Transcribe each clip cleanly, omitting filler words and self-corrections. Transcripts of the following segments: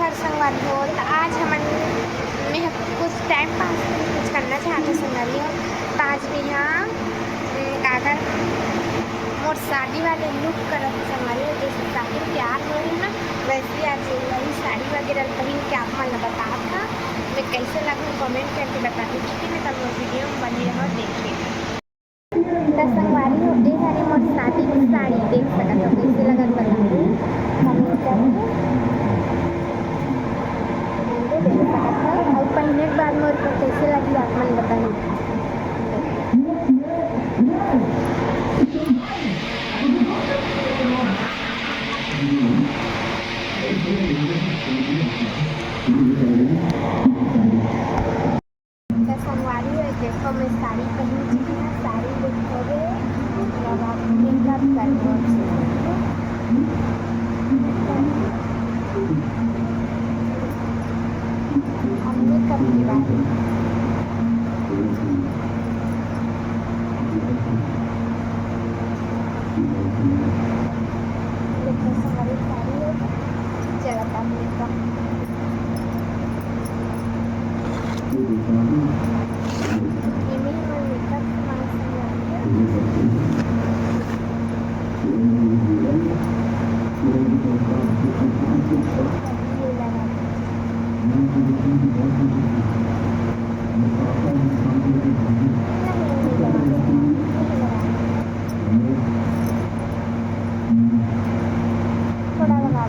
नमस्कार संगवारी हो। तो आज मैं कुछ टाइम पास कुछ करना चाहते संगवारी हो। तो आज भी यहाँ कागर मोर शादी वाले लुक करत संगवारी हो, जैसे शादी तैयार हो रही ना वैसे आज वही साड़ी वगैरह पहन के आप मन बता था मैं कैसे लगूँ कमेंट करके बता दी ठीक है। तब वीडियो में बनी रहो देखिए। तो संगवारी हो ये सारी मोर शादी की साड़ी देख सकते हो कैसे लगत बता दूँ कमेंट करके देख सकते हो। और पहनने के बाद मोर को कैसे लगी आप मन बताइए। संगवारी है देखो मैं साड़ी पहन चुकी हूँ। साड़ी देखोगे जब आप मेकअप करने अब मेकअप की बात देखो संगवारी साड़ी है चलता मेकअप थोड़ा लगा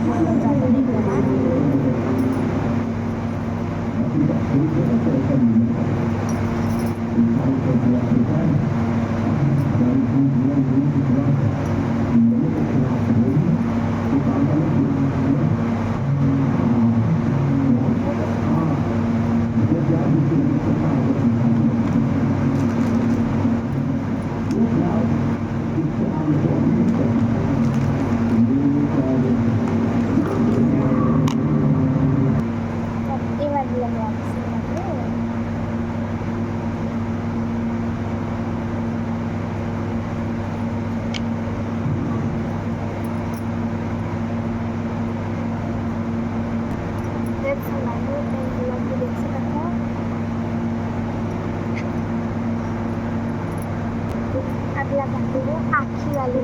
अब लगाती हूँ आखी वाली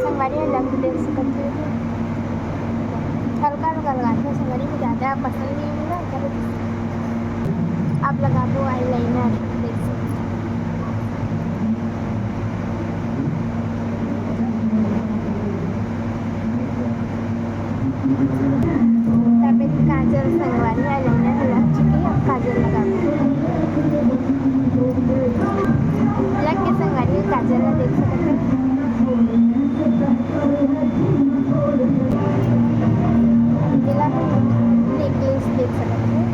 संगवारी लग देख सकते हो। हल्का हल्का लगाते हैं संगवारी को ज़्यादा पसंद नहीं मिला अब लगा दो आई लाइनर देख सकते काजल संगवारी आई लाइनर लग चुकी है। अब काजल लगा लग के संगवारी काजल देख सकते हैं। नेकलेस देख सकते हैं।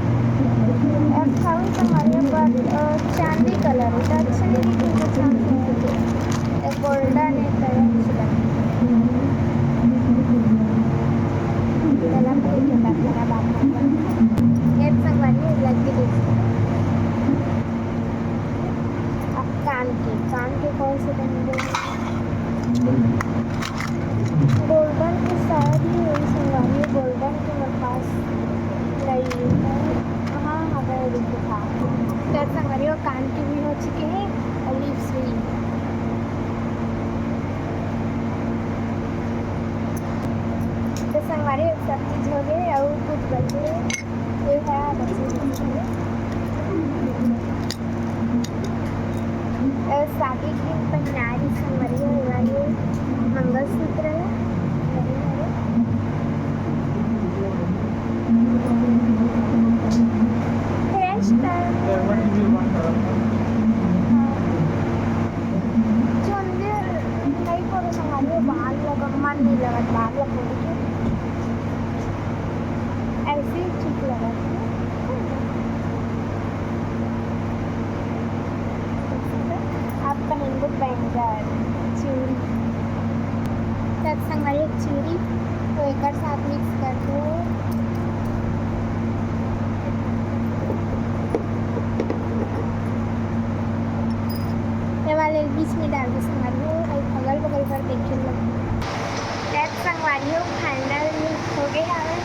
चांदी कलर है तो अच्छा नहीं दिखेगा। चांदी गोल्डन है कान के कौन से बनेंगे गोल्डन की सारी संगवारी गोल्डन के मेरे पास नहीं है। हाँ हमें दिखा तो संगवारी कान की भी हो चुके हैं और लिप्स भी। तो संगवारी सब चीज़ हो गए और कुछ बचे ये है शादी की पहनारी संगवारी वाली मंगलसूत्र नहीं करो संगवारी बाल लगा मन नहीं लगा बाल लगा ऐसे ही ठीक लगा आप पहन चूड़ी तब संगवारी एक चूड़ी तो एक साथ मिक्स कर दो। ये वाले बीच में डाल दो संगवारी अगल कई बार देखे लोग कैब संगवारी हो फाइनल हो गया है